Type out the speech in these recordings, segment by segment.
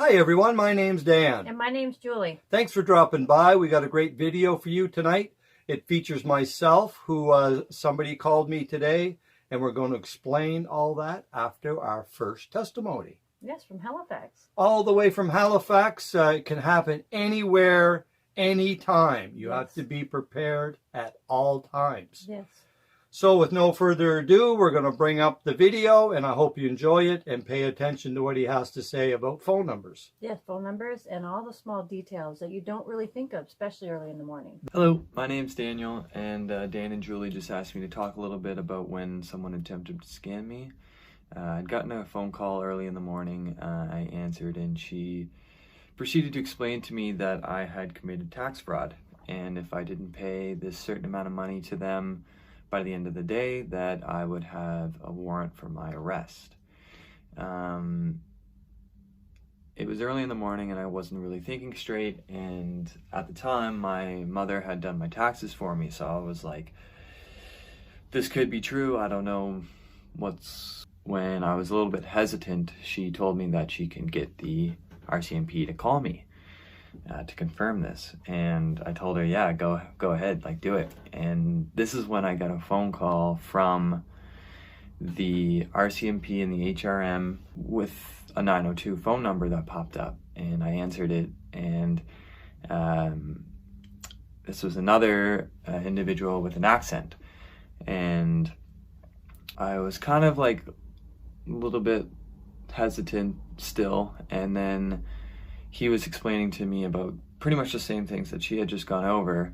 Hi everyone, my name's Dan. And my name's Julie. Thanks for dropping by. We got a great video for you tonight. It features myself, who somebody called me today, and we're going to explain all that after our first testimony. Yes, from Halifax. All the way from Halifax. It can happen anywhere, anytime. You have to be prepared at all times. Yes. So with no further ado, we're going to bring up the video, and I hope you enjoy it and pay attention to what he has to say about phone numbers. Yes, phone numbers and all the small details that you don't really think of, especially early in the morning. Hello, my name's Daniel, and Dan and Julie just asked me to talk a little bit about when someone attempted to scam me. I'd gotten a phone call early in the morning. I answered, and she proceeded to explain to me that I had committed tax fraud, and if I didn't pay this certain amount of money to them by the end of the day, that I would have a warrant for my arrest. It was early in the morning and I wasn't really thinking straight, and at the time my mother had done my taxes for me, so I was like, this could be true, I don't know when I was a little bit hesitant, she told me that she can get the RCMP to call me to confirm this, and I told her, yeah, go ahead, like, do it. And this is when I got a phone call from the RCMP and the HRM with a 902 phone number that popped up, and I answered it, and this was another individual with an accent, and I was kind of like a little bit hesitant still, and then he was explaining to me about pretty much the same things that she had just gone over,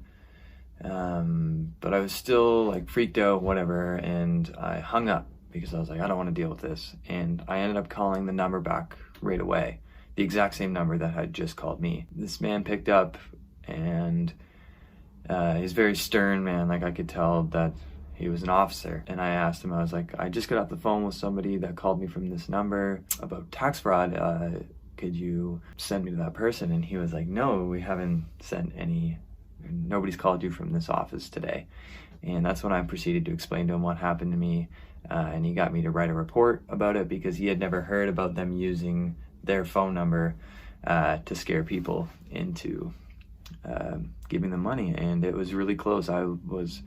but I was still like freaked out, whatever, and I hung up because I was like, I don't want to deal with this, and I ended up calling the number back right away, the exact same number that had just called me. This man picked up, and he's very stern, man, like I could tell that he was an officer, and I asked him, I was like, I just got off the phone with somebody that called me from this number about tax fraud, could you send me to that person? And he was like, no, we haven't sent any, nobody's called you from this office today. And that's when I proceeded to explain to him what happened to me, and he got me to write a report about it because he had never heard about them using their phone number to scare people into giving them money. And it was really close. I was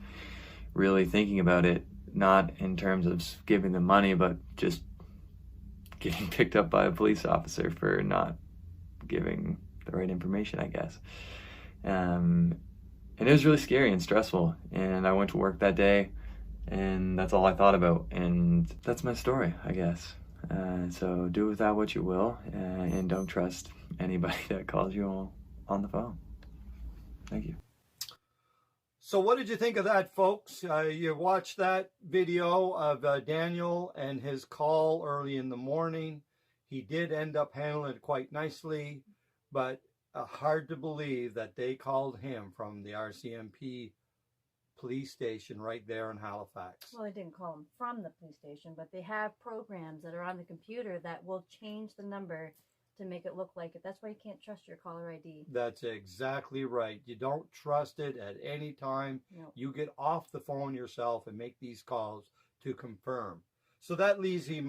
really thinking about it, not in terms of giving them money, but just getting picked up by a police officer for not giving the right information, I guess. And it was really scary and stressful, and I went to work that day, and that's all I thought about, and that's my story, I guess. So do with that what you will, and don't trust anybody that calls you on the phone. Thank you. So what did you think of that, folks? You watched that video of Daniel and his call early in the morning. He did end up handling it quite nicely, but hard to believe that they called him from the RCMP police station right there in Halifax. Well, they didn't call him from the police station, but they have programs that are on the computer that will change the number to make it look like it. That's why you can't trust your caller ID. That's exactly right. You don't trust it at any time. No. You get off the phone yourself and make these calls to confirm. So that leads me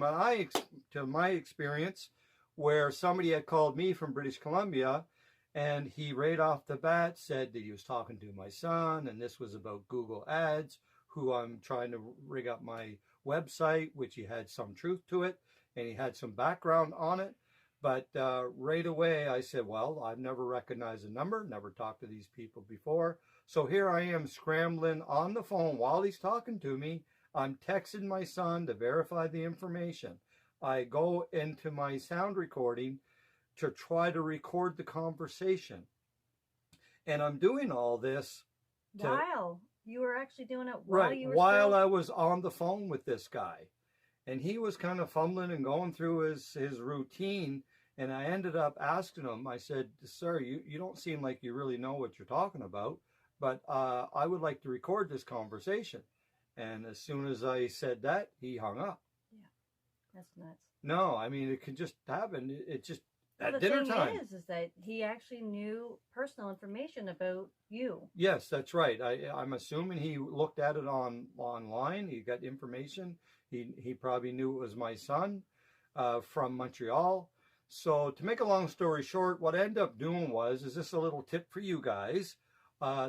to my experience where somebody had called me from British Columbia, and he right off the bat said that he was talking to my son, and this was about Google Ads, who I'm trying to rig up my website, which he had some truth to it, and he had some background on it. But right away I said, well, I've never recognized the number, never talked to these people before. So here I am scrambling on the phone while he's talking to me. I'm texting my son to verify the information. I go into my sound recording to try to record the conversation. And I'm doing all this While you were actually doing it while you were while I was on the phone with this guy. And he was kind of fumbling and going through his routine. And I ended up asking him, I said, sir, you don't seem like you really know what you're talking about, but I would like to record this conversation. And as soon as I said that, he hung up. Yeah, that's nuts. No, I mean, it could just happen. It just, Well, at the dinner thing time. is that he actually knew personal information about you. Yes, that's right. I'm assuming he looked at it online. He got information. He probably knew it was my son from Montreal. So to make a long story short, what I ended up doing is this a little tip for you guys.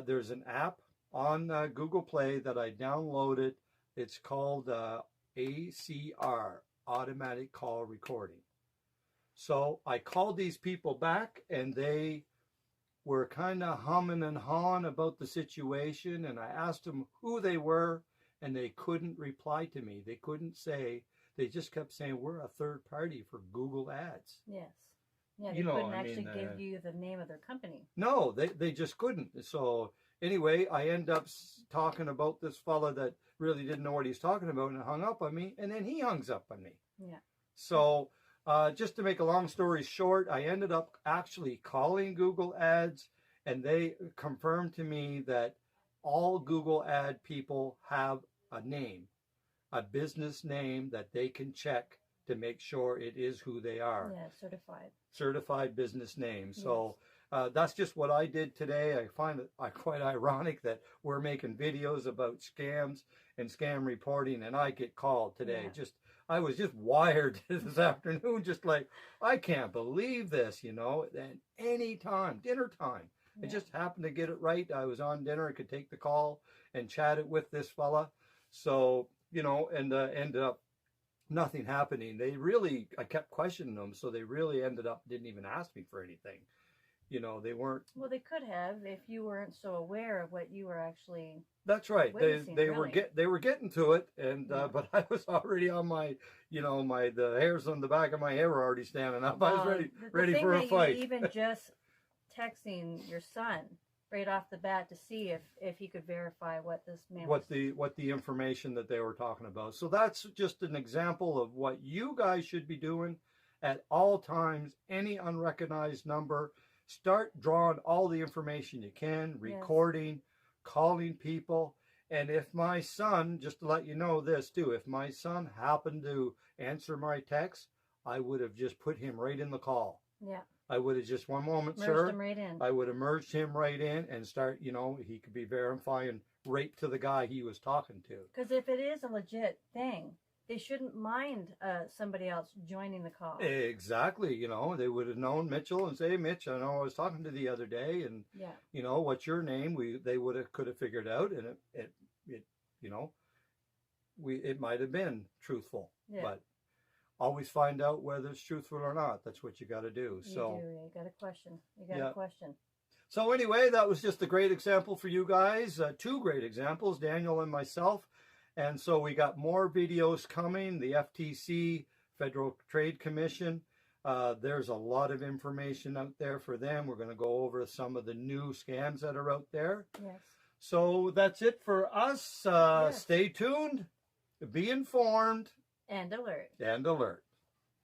There's an app on Google Play that I downloaded. It's called ACR, Automatic Call Recording. So I called these people back, and they were kind of humming and hawing about the situation, and I asked them who they were, and they couldn't reply to me. They couldn't say. They just kept saying, we're a third party for Google Ads. Yes. Yeah, they You know, couldn't I actually mean, give you the name of their company. No, they just couldn't. So anyway, I end up talking about this fella that really didn't know what he's talking about and hung up on me, and then he hungs up on me. Yeah. So just to make a long story short, I ended up actually calling Google Ads, and they confirmed to me that all Google Ad people have a name, a business name that they can check to make sure it is who they are. Yeah, certified. Certified business name. Yes. So that's just what I did today. I find it quite ironic that we're making videos about scams and scam reporting, and I get called today. Yeah. I was just wired this afternoon, just like, I can't believe this, you know. And any time, dinner time, I just happened to get it right. I was on dinner, I could take the call and chat it with this fella. So, you know, and ended up nothing happening. I kept questioning them, so they really didn't even ask me for anything. You know, they weren't. Well, they could have if you weren't so aware of what you were actually. That's right. They were really. getting to it, and Yeah. but I was already on my, you know, the hairs on the back of my head were already standing up. I was ready for a fight. Even just texting your son right off the bat to see if he could verify what this man what the information that they were talking about. So that's just an example of what you guys should be doing at all times. Any unrecognized number, start drawing all the information you can, recording, calling people. And if my son, just to let you know this too, if my son happened to answer my text, I would have just put him right in the call. Yeah. I would have just, one moment, merged sir. him right in. I would have merged him right in and start, you know, he could be verifying right to the guy he was talking to. Because if it is a legit thing, they shouldn't mind somebody else joining the call. Exactly. You know, they would have known Mitchell and say, hey, Mitch, I know I was talking to the other day, and, you know, what's your name? They could have figured out, and it you know, it might have been truthful, but always find out whether it's truthful or not. That's what you got to do. You got to question. You got to question. So anyway, that was just a great example for you guys. Two great examples, Daniel and myself. And so we got more videos coming. The FTC, Federal Trade Commission, there's a lot of information out there for them. We're going to go over some of the new scams that are out there. Yes. So that's it for us. Stay tuned, be informed, and alert. And alert.